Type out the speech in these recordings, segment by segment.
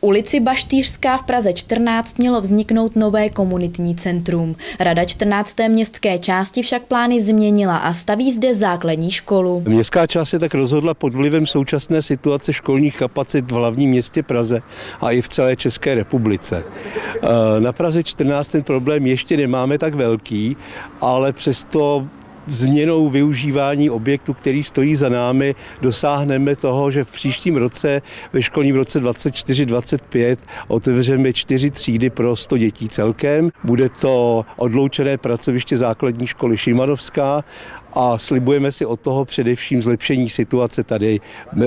Ulici Baštýřská v Praze 14 mělo vzniknout nové komunitní centrum. Rada 14. městské části však plány změnila a staví zde základní školu. Městská část se tak rozhodla pod vlivem současné situace školních kapacit v hlavním městě Praze a i v celé České republice. Na Praze 14 ten problém ještě nemáme tak velký, ale přesto změnou využívání objektu, který stojí za námi, dosáhneme toho, že v příštím roce, ve školním roce 24-25, otevřeme 4 třídy pro 100 dětí celkem. Bude to odloučené pracoviště základní školy Šimanovská a slibujeme si od toho především zlepšení situace tady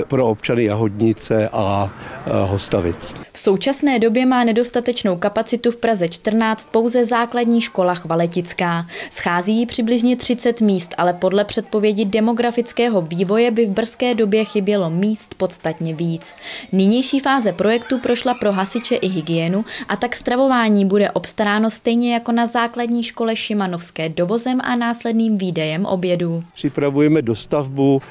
pro občany Jahodnice a Hostavic. V současné době má nedostatečnou kapacitu v Praze 14 pouze základní škola Chvaletická. Schází jí přibližně 30 míst, ale podle předpovědi demografického vývoje by v brzké době chybělo míst podstatně víc. Nynější fáze projektu prošla pro hasiče i hygienu a tak stravování bude obstaráno stejně jako na základní škole Šimanovské dovozem a následným výdejem obědů. Připravujeme dostavbu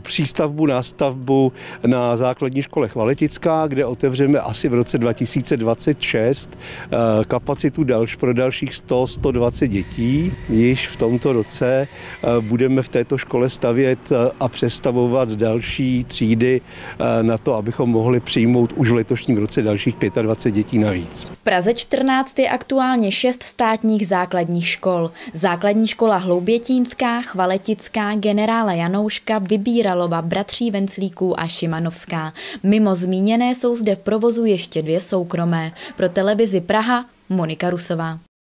přístavbu, nástavbu na základní škole Chvaletická, kde otevřeme asi v roce 2026 kapacitu pro dalších 100-120 dětí. Již v tomto roce budeme v této škole stavět a přestavovat další třídy na to, abychom mohli přijmout už v letošním roce dalších 25 dětí navíc. V Praze 14 je aktuálně 6 státních základních škol. Základní škola Hloubětínská, Chvaletická, Generála Janouška, Vybíralova, Bratří Venclíků a Šimanovská. Mimo zmíněné jsou zde v provozu ještě 2 soukromé. Pro televizi Praha Monika Rusová.